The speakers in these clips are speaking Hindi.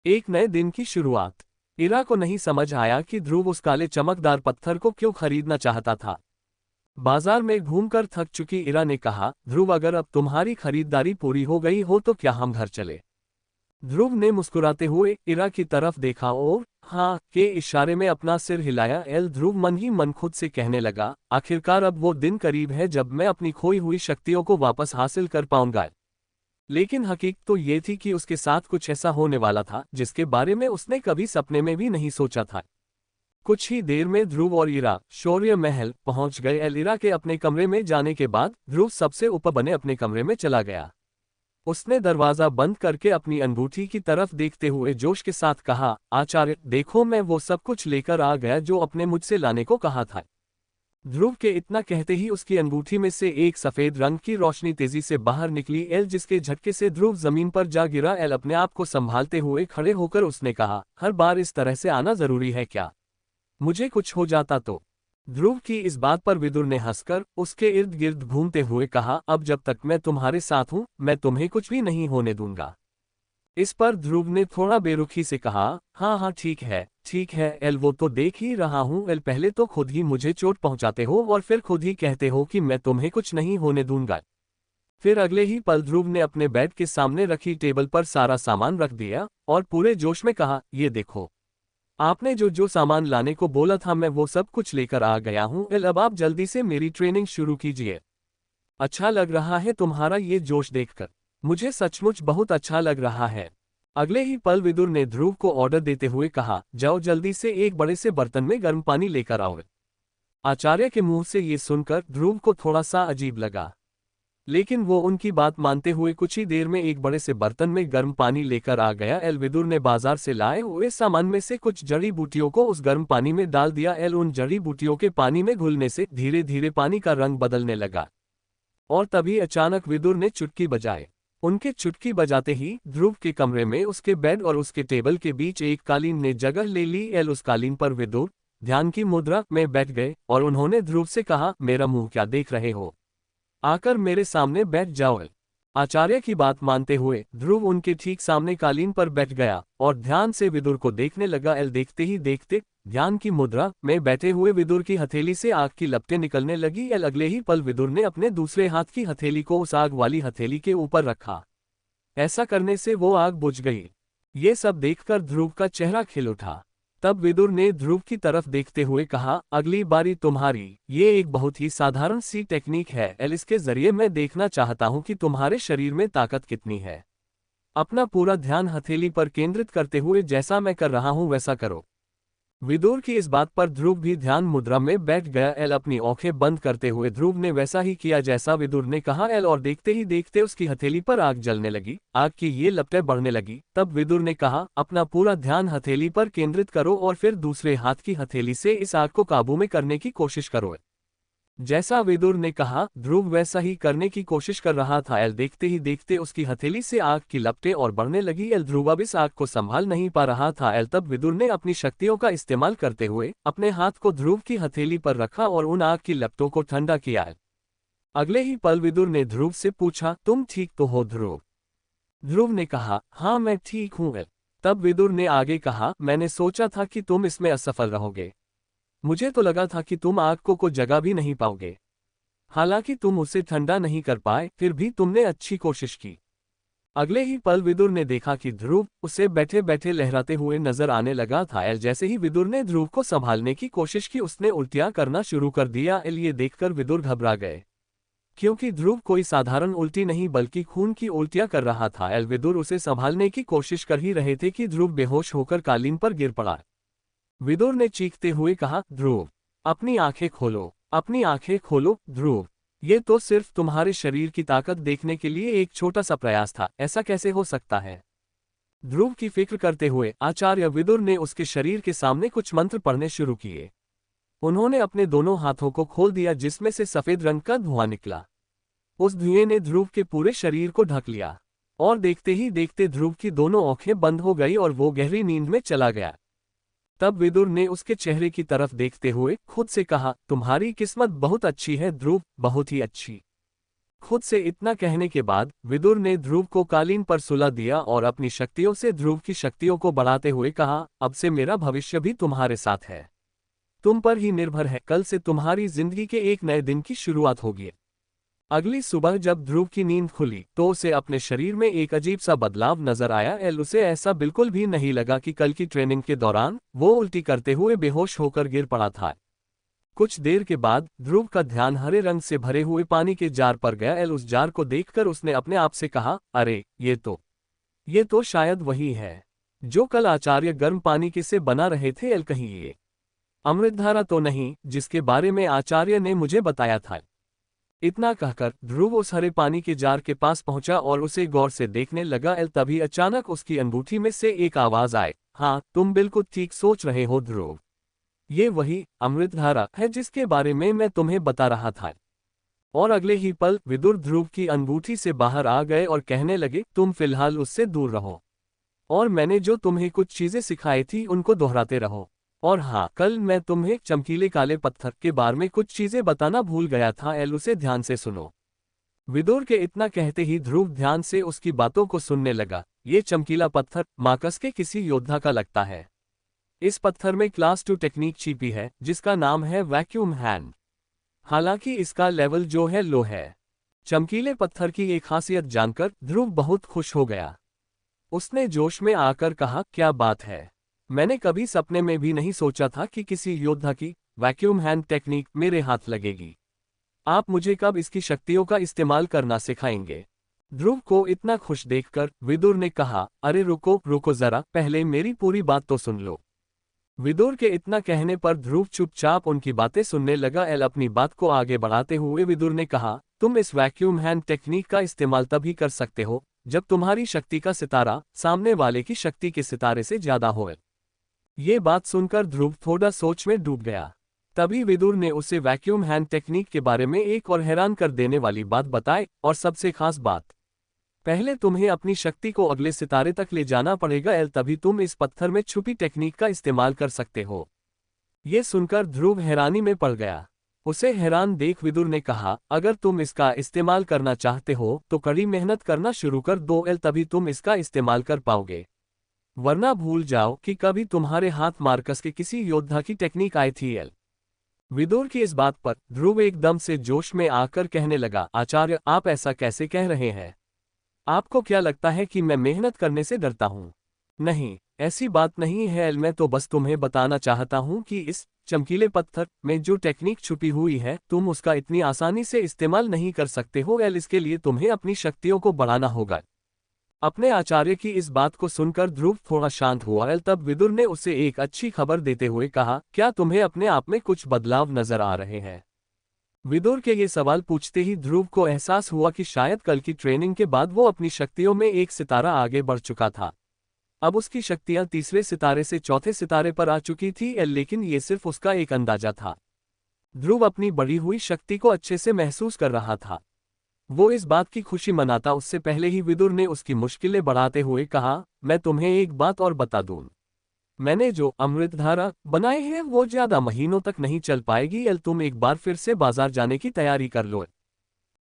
एक नए दिन की शुरुआत। इरा को नहीं समझ आया कि ध्रुव उस काले चमकदार पत्थर को क्यों खरीदना चाहता था। बाजार में घूमकर थक चुकी इरा ने कहा, ध्रुव अगर अब तुम्हारी खरीदारी पूरी हो गई हो तो क्या हम घर चले? ध्रुव ने मुस्कुराते हुए इरा की तरफ देखा और हाँ के इशारे में अपना सिर हिलाया। ध्रुव मन ही मन खुद से कहने लगा, आखिरकार अब वो दिन करीब है जब मैं अपनी खोई हुई शक्तियों को वापस हासिल कर पाऊंगा। लेकिन हकीकत तो ये थी कि उसके साथ कुछ ऐसा होने वाला था जिसके बारे में उसने कभी सपने में भी नहीं सोचा था। कुछ ही देर में ध्रुव और इरा शौर्य महल पहुंच गए। इरा के अपने कमरे में जाने के बाद ध्रुव सबसे ऊपर बने अपने कमरे में चला गया। उसने दरवाजा बंद करके अपनी अंगूठी की तरफ देखते हुए जोश के साथ कहा, आचार्य देखो, मैं वो सब कुछ लेकर आ गया जो आपने मुझसे लाने को कहा था। ध्रुव के इतना कहते ही उसकी अंगूठी में से एक सफेद रंग की रोशनी तेजी से बाहर निकली। जिसके झटके से ध्रुव जमीन पर जा गिरा। अपने आप को संभालते हुए खड़े होकर उसने कहा, हर बार इस तरह से आना जरूरी है क्या? मुझे कुछ हो जाता तो? ध्रुव की इस बात पर विदुर ने हंसकर उसके इर्द गिर्द घूमते हुए कहा, अब जब तक मैं तुम्हारे साथ हूं मैं तुम्हें कुछ भी नहीं होने दूंगा। इस पर ध्रुव ने थोड़ा बेरुखी से कहा, हाँ हाँ ठीक है वो तो देख ही रहा हूँ। पहले तो खुद ही मुझे चोट पहुंचाते हो और फिर खुद ही कहते हो कि मैं तुम्हें कुछ नहीं होने दूंगा। फिर अगले ही पल ध्रुव ने अपने बेड के सामने रखी टेबल पर सारा सामान रख दिया और पूरे जोश में कहा, ये देखो, आपने जो जो सामान लाने को बोला था मैं वो सब कुछ लेकर आ गया हूँ। अब आप जल्दी से मेरी ट्रेनिंग शुरू कीजिए। अच्छा लग रहा है तुम्हारा ये जोश देखकर, मुझे सचमुच बहुत अच्छा लग रहा है। अगले ही पल विदुर ने ध्रुव को ऑर्डर देते हुए कहा, जाओ जल्दी से एक बड़े से बर्तन में गर्म पानी लेकर आओ। आचार्य के मुंह से ये सुनकर ध्रुव को थोड़ा सा अजीब लगा, लेकिन वो उनकी बात मानते हुए कुछ ही देर में एक बड़े से बर्तन में गर्म पानी लेकर आ गया। विदुर ने बाजार से लाए हुए सामान में से कुछ जड़ी बूटियों को उस गर्म पानी में डाल दिया। उन जड़ी बूटियों के पानी में घुलने से धीरे धीरे पानी का रंग बदलने लगा और तभी अचानक विदुर ने चुटकी बजाए। उनके चुटकी बजाते ही ध्रुव के कमरे में उसके बेड और उसके टेबल के बीच एक कालीन ने जगह ले ली। उस कालीन पर विदुर ध्यान की मुद्रा में बैठ गए और उन्होंने ध्रुव से कहा, मेरा मुंह क्या देख रहे हो, आकर मेरे सामने बैठ जाओ। आचार्य की बात मानते हुए ध्रुव उनके ठीक सामने कालीन पर बैठ गया और ध्यान से विदुर को देखने लगा। देखते ही देखते ध्यान की मुद्रा में बैठे हुए विदुर की हथेली से आग की लपटें निकलने लगी। अगले ही पल विदुर ने अपने दूसरे हाथ की हथेली को उस आग वाली हथेली के ऊपर रखा। ऐसा करने से वो आग बुझ गई। ये सब देखकर ध्रुव का चेहरा खिल उठा। तब विदुर ने ध्रुव की तरफ देखते हुए कहा, अगली बारी तुम्हारी ये एक बहुत ही साधारण सी टेक्निक है। इसके जरिए मैं देखना चाहता हूं कि तुम्हारे शरीर में ताकत कितनी है। अपना पूरा ध्यान हथेली पर केंद्रित करते हुए जैसा मैं कर रहा हूं वैसा करो। विदुर की इस बात पर ध्रुव भी ध्यान मुद्रा में बैठ गया। अपनी आंखें बंद करते हुए ध्रुव ने वैसा ही किया जैसा विदुर ने कहा। और देखते ही देखते उसकी हथेली पर आग जलने लगी, आग की ये लपटें बढ़ने लगी। तब विदुर ने कहा, अपना पूरा ध्यान हथेली पर केंद्रित करो और फिर दूसरे हाथ की हथेली से इस आग को काबू में करने की कोशिश करो। जैसा विदुर ने कहा ध्रुव वैसा ही करने की कोशिश कर रहा था। देखते ही देखते उसकी हथेली से आग की लपटें और बढ़ने लगी। ध्रुव अब इस आग को संभाल नहीं पा रहा था। तब विदुर ने अपनी शक्तियों का इस्तेमाल करते हुए अपने हाथ को ध्रुव की हथेली पर रखा और उन आग की लपटों को ठंडा किया। अगले ही पल विदुर ने ध्रुव से पूछा, तुम ठीक तो हो ध्रुव? ध्रुव ने कहा, हाँ मैं ठीक हूँ। तब विदुर ने आगे कहा, मैंने सोचा था कि तुम इसमें असफल रहोगे। मुझे तो लगा था कि तुम आग को जगा भी नहीं पाओगे। हालांकि तुम उसे ठंडा नहीं कर पाए, फिर भी तुमने अच्छी कोशिश की। अगले ही पल विदुर ने देखा कि ध्रुव उसे बैठे बैठे लहराते हुए नजर आने लगा था। जैसे ही विदुर ने ध्रुव को संभालने की कोशिश की उसने उल्टियां करना शुरू कर दिया। ये देखकर विदुर घबरा गए, क्योंकि ध्रुव कोई साधारण उल्टी नहीं बल्कि खून की उल्टियां कर रहा था। विदुर उसे संभालने की कोशिश कर ही रहे थे कि ध्रुव बेहोश होकर कालीन पर गिर पड़ा। विदुर ने चीखते हुए कहा, ध्रुव अपनी आंखें खोलो, अपनी आंखें खोलो। ध्रुव, ये तो सिर्फ तुम्हारे शरीर की ताकत देखने के लिए एक छोटा सा प्रयास था, ऐसा कैसे हो सकता है? ध्रुव की फिक्र करते हुए आचार्य विदुर ने उसके शरीर के सामने कुछ मंत्र पढ़ने शुरू किए। उन्होंने अपने दोनों हाथों को खोल दिया जिसमें से सफेद रंग का धुआं निकला। उस धुएं ने ध्रुव के पूरे शरीर को ढक लिया और देखते ही देखते ध्रुव की दोनों आंखें बंद हो गई और वो गहरी नींद में चला गया। तब विदुर ने उसके चेहरे की तरफ देखते हुए खुद से कहा, तुम्हारी किस्मत बहुत अच्छी है ध्रुव, बहुत ही अच्छी। खुद से इतना कहने के बाद विदुर ने ध्रुव को कालीन पर सुला दिया और अपनी शक्तियों से ध्रुव की शक्तियों को बढ़ाते हुए कहा, अब से मेरा भविष्य भी तुम्हारे साथ है। तुम पर ही निर्भर है। कल से तुम्हारी जिंदगी के एक नए दिन की शुरुआत होगी। अगली सुबह जब ध्रुव की नींद खुली तो उसे अपने शरीर में एक अजीब सा बदलाव नजर आया। उसे ऐसा बिल्कुल भी नहीं लगा कि कल की ट्रेनिंग के दौरान वो उल्टी करते हुए बेहोश होकर गिर पड़ा था। कुछ देर के बाद ध्रुव का ध्यान हरे रंग से भरे हुए पानी के जार पर गया। उस जार को देखकर उसने अपने आप से कहा, अरे ये तो शायद वही है जो कल आचार्य गर्म पानी के से बना रहे थे। कहीं ये अमृतधारा तो नहीं जिसके बारे में आचार्य ने मुझे बताया था। इतना कहकर ध्रुव उस हरे पानी के जार के पास पहुंचा और उसे गौर से देखने लगा। तभी अचानक उसकी अंगूठी में से एक आवाज आई, हाँ तुम बिल्कुल ठीक सोच रहे हो ध्रुव, ये वही अमृतधारा है जिसके बारे में मैं तुम्हें बता रहा था। और अगले ही पल विदुर ध्रुव की अंगूठी से बाहर आ गए और कहने लगे, तुम फिलहाल उससे दूर रहो और मैंने जो तुम्हें कुछ चीजें सिखाई थी उनको दोहराते रहो। और हाँ, कल मैं तुम्हें चमकीले काले पत्थर के बारे में कुछ चीजें बताना भूल गया था। उसे ध्यान से सुनो। विदुर के इतना कहते ही ध्रुव ध्यान से उसकी बातों को सुनने लगा। ये चमकीला पत्थर मार्कस के किसी योद्धा का लगता है। इस पत्थर में क्लास 2 टेक्निक छिपी है जिसका नाम है वैक्यूम हैंड। हालांकि इसका लेवल जो है लो है। चमकीले पत्थर की एक खासियत जानकर ध्रुव बहुत खुश हो गया। उसने जोश में आकर कहा, क्या बात है, मैंने कभी सपने में भी नहीं सोचा था कि किसी योद्धा की वैक्यूम हैंड टेक्निक मेरे हाथ लगेगी। आप मुझे कब इसकी शक्तियों का इस्तेमाल करना सिखाएंगे? ध्रुव को इतना खुश देखकर विदुर ने कहा, अरे रुको जरा, पहले मेरी पूरी बात तो सुन लो। विदुर के इतना कहने पर ध्रुव चुपचाप उनकी बातें सुनने लगा। अपनी बात को आगे बढ़ाते हुए विदुर ने कहा, तुम इस वैक्यूम हैंड टेक्निक का इस्तेमाल तभी कर सकते हो जब तुम्हारी शक्ति का सितारा सामने वाले की शक्ति के सितारे से ज्यादा हो। ये बात सुनकर ध्रुव थोड़ा सोच में डूब गया। तभी विदुर ने उसे वैक्यूम हैंड टेक्निक के बारे में एक और हैरान कर देने वाली बात बताई। और सबसे खास बात, पहले तुम्हें अपनी शक्ति को अगले सितारे तक ले जाना पड़ेगा, तभी तुम इस पत्थर में छुपी टेक्निक का इस्तेमाल कर सकते हो। ये सुनकर ध्रुव हैरानी में पड़ गया। उसे हैरान देख विदुर ने कहा, अगर तुम इसका इस्तेमाल करना चाहते हो तो कड़ी मेहनत करना शुरू कर दो, तभी तुम इसका इस्तेमाल कर पाओगे, वरना भूल जाओ कि कभी तुम्हारे हाथ मार्कस के किसी योद्धा की टेक्निक आई थी। विदुर की इस बात पर ध्रुव एकदम से जोश में आकर कहने लगा, आचार्य आप ऐसा कैसे कह रहे हैं? आपको क्या लगता है कि मैं मेहनत करने से डरता हूँ? नहीं, ऐसी बात नहीं है। मैं तो बस तुम्हें बताना चाहता हूँ कि इस चमकीले पत्थर में जो टेक्निक छुपी हुई है तुम उसका इतनी आसानी से इस्तेमाल नहीं कर सकते हो। इसके लिए तुम्हें अपनी शक्तियों को बढ़ाना होगा। अपने आचार्य की इस बात को सुनकर ध्रुव थोड़ा शांत हुआ। तब विदुर ने उसे एक अच्छी खबर देते हुए कहा, क्या तुम्हें अपने आप में कुछ बदलाव नजर आ रहे हैं? विदुर के ये सवाल पूछते ही ध्रुव को एहसास हुआ कि शायद कल की ट्रेनिंग के बाद वो अपनी शक्तियों में एक सितारा आगे बढ़ चुका था। अब उसकी शक्तियां तीसरे सितारे से चौथे सितारे पर आ चुकी थी, लेकिन ये सिर्फ उसका एक अंदाजा था। ध्रुव अपनी बढ़ी हुई शक्ति को अच्छे से महसूस कर रहा था। वो इस बात की खुशी मनाता उससे पहले ही विदुर ने उसकी मुश्किलें बढ़ाते हुए कहा, मैं तुम्हें एक बात और बता दूं, मैंने जो अमृतधारा बनाई है वो ज्यादा महीनों तक नहीं चल पाएगी। तुम एक बार फिर से बाजार जाने की तैयारी कर लो।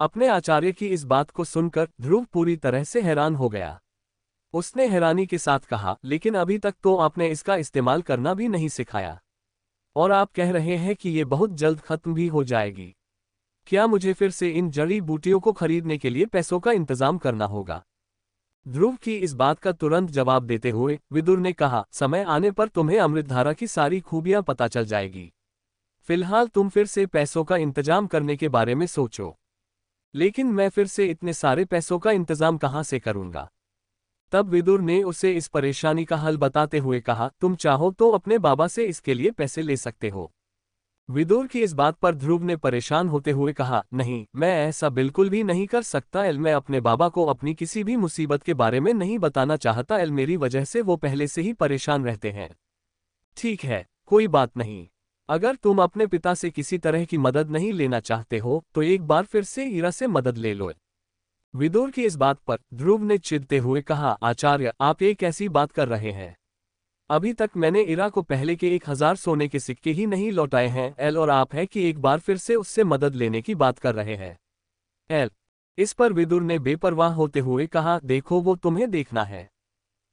अपने आचार्य की इस बात को सुनकर ध्रुव पूरी तरह से हैरान हो गया। उसने हैरानी के साथ कहा, लेकिन अभी तक तो आपने इसका इस्तेमाल करना भी नहीं सिखाया और आप कह रहे हैं कि ये बहुत जल्द खत्म भी हो जाएगी। क्या मुझे फिर से इन जड़ी बूटियों को खरीदने के लिए पैसों का इंतजाम करना होगा? ध्रुव की इस बात का तुरंत जवाब देते हुए विदुर ने कहा, समय आने पर तुम्हें अमृतधारा की सारी खूबियां पता चल जाएगी। फिलहाल तुम फिर से पैसों का इंतजाम करने के बारे में सोचो। लेकिन मैं फिर से इतने सारे पैसों का इंतजाम कहां से करूंगा? तब विदुर ने उसे इस परेशानी का हल बताते हुए कहा, तुम चाहो तो अपने बाबा से इसके लिए पैसे ले सकते हो। विदुर की इस बात पर ध्रुव ने परेशान होते हुए कहा, नहीं, मैं ऐसा बिल्कुल भी नहीं कर सकता। मैं अपने बाबा को अपनी किसी भी मुसीबत के बारे में नहीं बताना चाहता। मेरी वजह से वो पहले से ही परेशान रहते हैं। ठीक है, कोई बात नहीं। अगर तुम अपने पिता से किसी तरह की मदद नहीं लेना चाहते हो तो एक बार फिर से ईरा से मदद ले लो। विदुर की इस बात पर ध्रुव ने चिढ़ते हुए कहा, आचार्य आप एक ऐसी बात कर रहे हैं, अभी तक मैंने ईरा को पहले के 1000 सोने के सिक्के ही नहीं लौटाए हैं। और आप है कि एक बार फिर से उससे मदद लेने की बात कर रहे हैं। इस पर विदुर ने बेपरवाह होते हुए कहा, देखो वो तुम्हें देखना है,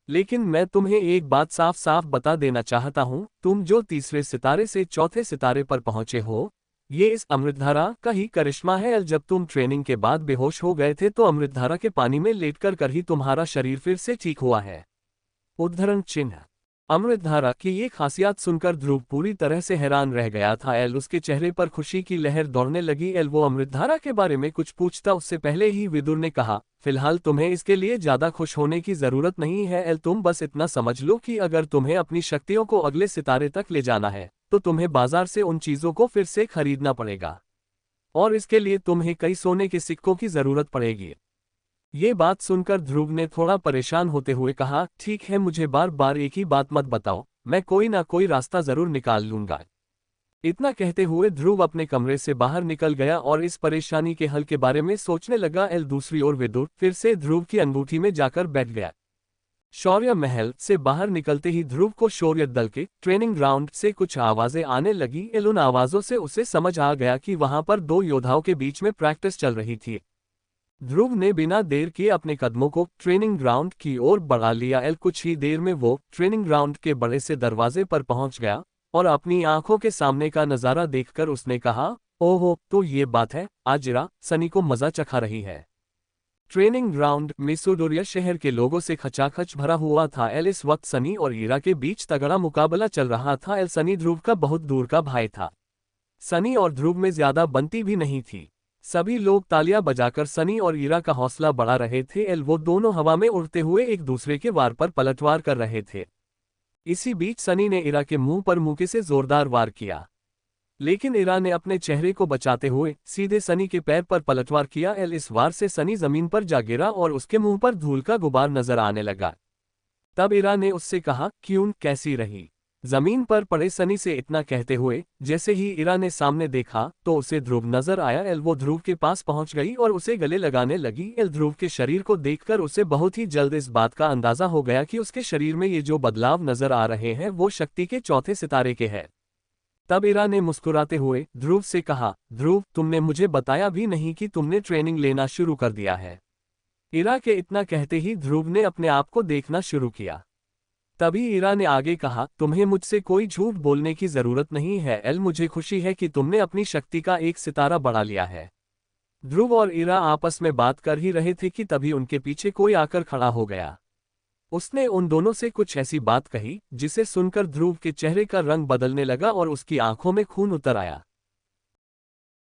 लेकिन मैं तुम्हें एक बात साफ साफ बता देना चाहता हूं, तुम जो तीसरे सितारे से चौथे सितारे पर पहुंचे हो, ये इस अमृतधारा का ही करिश्मा है। जब तुम ट्रेनिंग के बाद बेहोश हो गए थे तो अमृतधारा के पानी में लेटकर कर ही तुम्हारा शरीर फिर से ठीक हुआ है। उद्धरण चिन्ह। अमृतधारा की ये खासियत सुनकर ध्रुव पूरी तरह से हैरान रह गया था। उसके चेहरे पर खुशी की लहर दौड़ने लगी। वो अमृतधारा के बारे में कुछ पूछता उससे पहले ही विदुर ने कहा, फिलहाल तुम्हें इसके लिए ज्यादा खुश होने की जरूरत नहीं है। तुम बस इतना समझ लो कि अगर तुम्हें अपनी शक्तियों को अगले सितारे तक ले जाना है तो तुम्हें बाजार से उन चीजों को फिर से खरीदना पड़ेगा, और इसके लिए तुम्हें कई सोने के सिक्कों की जरूरत पड़ेगी। ये बात सुनकर ध्रुव ने थोड़ा परेशान होते हुए कहा, ठीक है, मुझे बार बार एक ही बात मत बताओ, मैं कोई ना कोई रास्ता जरूर निकाल लूंगा। इतना कहते हुए ध्रुव अपने कमरे से बाहर निकल गया और इस परेशानी के हल के बारे में सोचने लगा। दूसरी ओर विदुर फिर से ध्रुव की अंगूठी में जाकर बैठ गया। शौर्य महल से बाहर निकलते ही ध्रुव को शौर्य दल के ट्रेनिंग ग्राउंड से कुछ आवाजें आने लगी। उन आवाजों से उसे समझ आ गया कि वहां पर दो योद्धाओं के बीच में प्रैक्टिस चल रही थी। ध्रुव ने बिना देर किए अपने कदमों को ट्रेनिंग ग्राउंड की ओर बढ़ा लिया। कुछ ही देर में वो ट्रेनिंग ग्राउंड के बड़े से दरवाजे पर पहुंच गया और अपनी आंखों के सामने का नजारा देखकर उसने कहा, ओहो, तो ये बात है, आज इरा सनी को मजा चखा रही है। ट्रेनिंग ग्राउंड मिसोडोरिया शहर के लोगों से खचाखच भरा हुआ था। इस वक्त सनी और इरा के बीच तगड़ा मुकाबला चल रहा था। सनी ध्रुव का बहुत दूर का भाई था। सनी और ध्रुव में ज्यादा बनती भी नहीं थी। सभी लोग तालियां बजाकर सनी और इरा का हौसला बढ़ा रहे थे। वो दोनों हवा में उड़ते हुए एक दूसरे के वार पर पलटवार कर रहे थे। इसी बीच सनी ने इरा के मुंह पर मुक्के से जोरदार वार किया, लेकिन इरा ने अपने चेहरे को बचाते हुए सीधे सनी के पैर पर पलटवार किया। इस वार से सनी जमीन पर जा गिरा और उसके मुंह पर धूल का गुबार नजर आने लगा। तब इरा ने उससे कहा, क्यों, कैसी रही? जमीन पर पड़े सनी से इतना कहते हुए जैसे ही इरा ने सामने देखा तो उसे ध्रुव नजर आया। वो ध्रुव के पास पहुंच गई और उसे गले लगाने लगी। ध्रुव के शरीर को देखकर उसे बहुत ही जल्द इस बात का अंदाजा हो गया कि उसके शरीर में ये जो बदलाव नजर आ रहे हैं वो शक्ति के चौथे सितारे के हैं। तब इरा ने मुस्कुराते हुए ध्रुव से कहा, ध्रुव, तुमने मुझे बताया भी नहीं कि तुमने ट्रेनिंग लेना शुरू कर दिया है। इरा के इतना कहते ही ध्रुव ने अपने आप को देखना शुरू किया। तभी इरा ने आगे कहा, तुम्हें मुझसे कोई झूठ बोलने की जरूरत नहीं है। मुझे खुशी है कि तुमने अपनी शक्ति का एक सितारा बढ़ा लिया है। ध्रुव और इरा आपस में बात कर ही रहे थे कि तभी उनके पीछे कोई आकर खड़ा हो गया। उसने उन दोनों से कुछ ऐसी बात कही जिसे सुनकर ध्रुव के चेहरे का रंग बदलने लगा और उसकी आंखों में खून उतर आया।